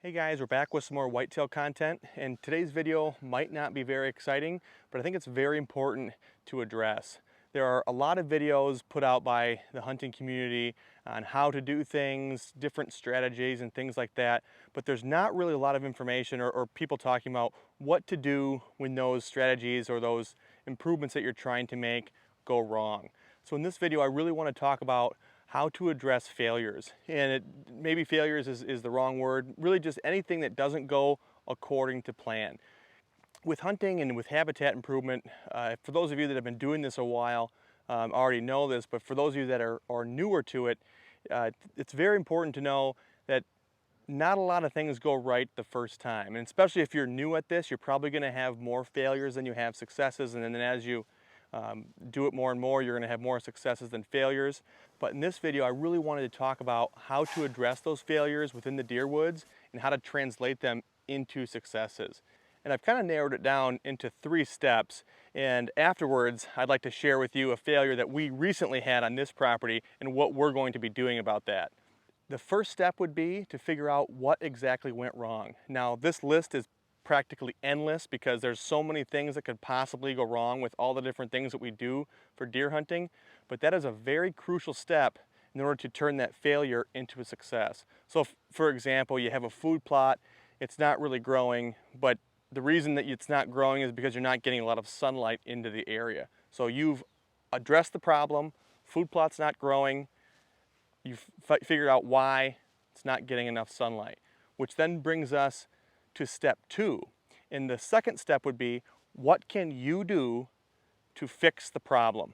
Hey guys, we're back with some more whitetail content, and today's video might not be very exciting, but I think it's very important to address. There are a lot of videos put out by the hunting community on how to do things, different strategies and things like that, but there's not really a lot of information or people talking about what to do when those strategies or those improvements that you're trying to make go wrong. So in this video, I really want to talk about how to address failures. And maybe failures is the wrong word, really just anything that doesn't go according to plan. With hunting and with habitat improvement, for those of you that have been doing this a while, already know this, but for those of you that are newer to it, it's very important to know that not a lot of things go right the first time. And especially if you're new at this, you're probably gonna have more failures than you have successes. And then as you do it more and more, you're gonna have more successes than failures. But in this video, I really wanted to talk about how to address those failures within the deer woods and how to translate them into successes. And I've kind of narrowed it down into 3 steps. And afterwards, I'd like to share with you a failure that we recently had on this property and what we're going to be doing about that. The first step would be to figure out what exactly went wrong. Now, this list is practically endless because there's so many things that could possibly go wrong with all the different things that we do for deer hunting, but that is a very crucial step in order to turn that failure into a success. So for example, you have a food plot, it's not really growing, but the reason that it's not growing is because you're not getting a lot of sunlight into the area. So you've addressed the problem, food plot's not growing, you've figured out why it's not getting enough sunlight, which then brings us to step 2. And the second step would be, what can you do to fix the problem?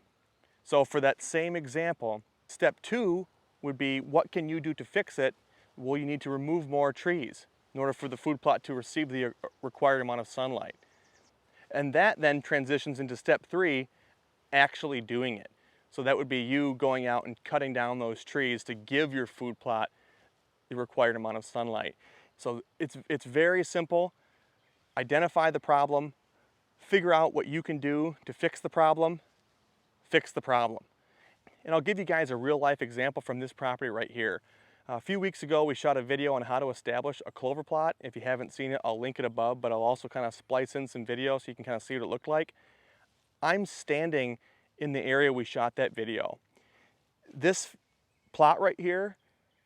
So for that same example, step 2 would be, what can you do to fix it? Well, you need to remove more trees in order for the food plot to receive the required amount of sunlight. And that then transitions into step 3, actually doing it. So that would be you going out and cutting down those trees to give your food plot the required amount of sunlight. So it's very simple. Identify the problem, figure out what you can do to fix the problem, fix the problem. And I'll give you guys a real life example from this property right here. A few weeks ago, we shot a video on how to establish a clover plot. If you haven't seen it, I'll link it above, but I'll also kind of splice in some video so you can kind of see what it looked like. I'm standing in the area we shot that video. This plot right here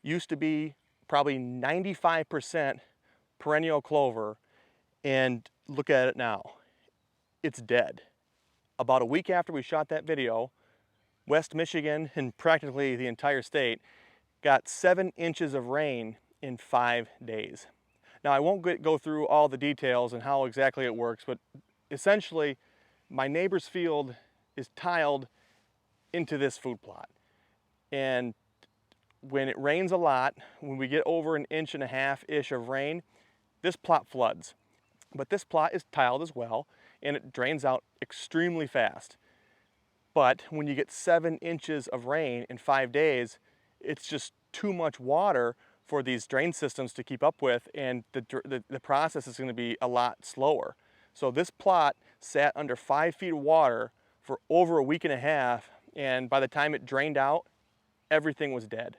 used to be probably 95% perennial clover, and look at it now. It's dead. About a week after we shot that video, West Michigan and practically the entire state got 7 inches of rain in 5 days. Now, I won't go through all the details and how exactly it works, but essentially my neighbor's field is tiled into this food plot. And when it rains a lot, when we get over 1.5 inches-ish of rain, this plot floods. But this plot is tiled as well, and it drains out extremely fast. But when you get 7 inches of rain in 5 days, it's just too much water for these drain systems to keep up with, and the process is going to be a lot slower. So this plot sat under 5 feet of water for over 1.5 weeks, and by the time it drained out, everything was dead.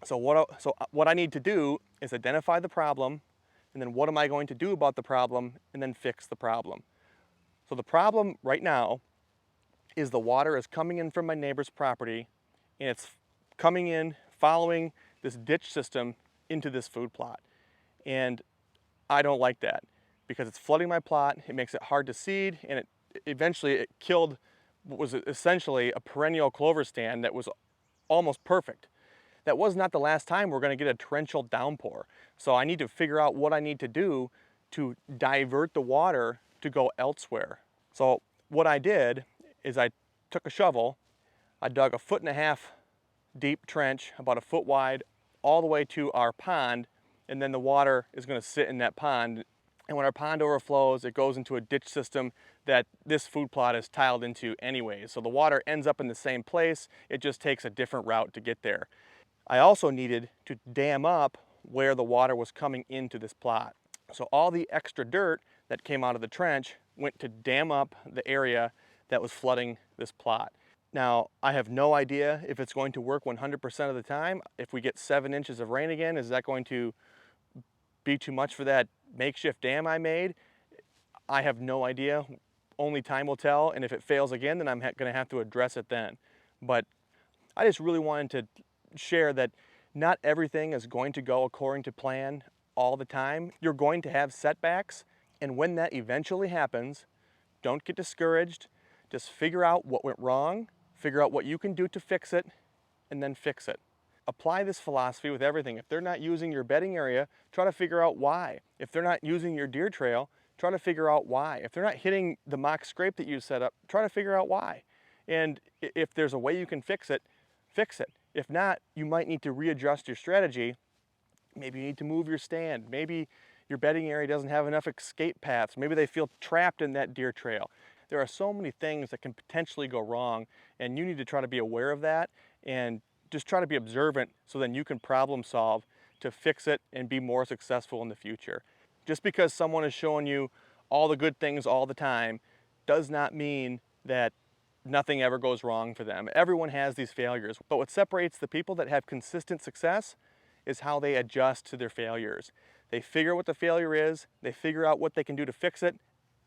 So what I need to do is identify the problem, and then what am I going to do about the problem, and then fix the problem. So the problem right now is the water is coming in from my neighbor's property, and it's coming in following this ditch system into this food plot. And I don't like that because it's flooding my plot, it makes it hard to seed, and eventually killed what was essentially a perennial clover stand that was almost perfect. That was not the last time we're going to get a torrential downpour. So I need to figure out what I need to do to divert the water to go elsewhere. So what I did is I took a shovel, I dug a 1.5 foot deep trench, about 1 foot wide, all the way to our pond, and then the water is going to sit in that pond. And when our pond overflows, it goes into a ditch system that this food plot is tiled into anyways. So the water ends up in the same place, it just takes a different route to get there. I also needed to dam up where the water was coming into this plot. So all the extra dirt that came out of the trench went to dam up the area that was flooding this plot. Now, I have no idea if it's going to work 100% of the time. If we get 7 inches of rain again, is that going to be too much for that makeshift dam I made? I have no idea. Only time will tell, and if it fails again, then I'm gonna have to address it then. But I just really wanted to share that not everything is going to go according to plan all the time. You're going to have setbacks, and when that eventually happens, don't get discouraged. Just figure out what went wrong, figure out what you can do to fix it, and then fix it. Apply this philosophy with everything. If they're not using your bedding area, try to figure out why. If they're not using your deer trail, try to figure out why. If they're not hitting the mock scrape that you set up, try to figure out why. And if there's a way you can fix it, fix it. If not, you might need to readjust your strategy. Maybe you need to move your stand. Maybe your bedding area doesn't have enough escape paths. Maybe they feel trapped in that deer trail. There are so many things that can potentially go wrong, and you need to try to be aware of that and just try to be observant so then you can problem solve to fix it and be more successful in the future. Just because someone is showing you all the good things all the time does not mean that nothing ever goes wrong for them. Everyone has these failures, but what separates the people that have consistent success is how they adjust to their failures. They figure out what the failure is, they figure out what they can do to fix it,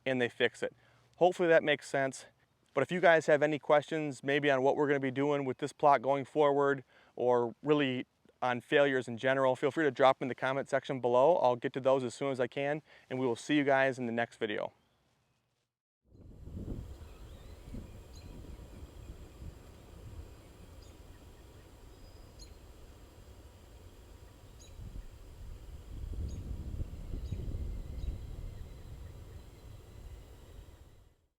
and they fix it. Hopefully that makes sense. But if you guys have any questions, maybe on what we're going to be doing with this plot going forward, or really on failures in general, feel free to drop them in the comment section below. I'll get to those as soon as I can, and we will see you guys in the next video.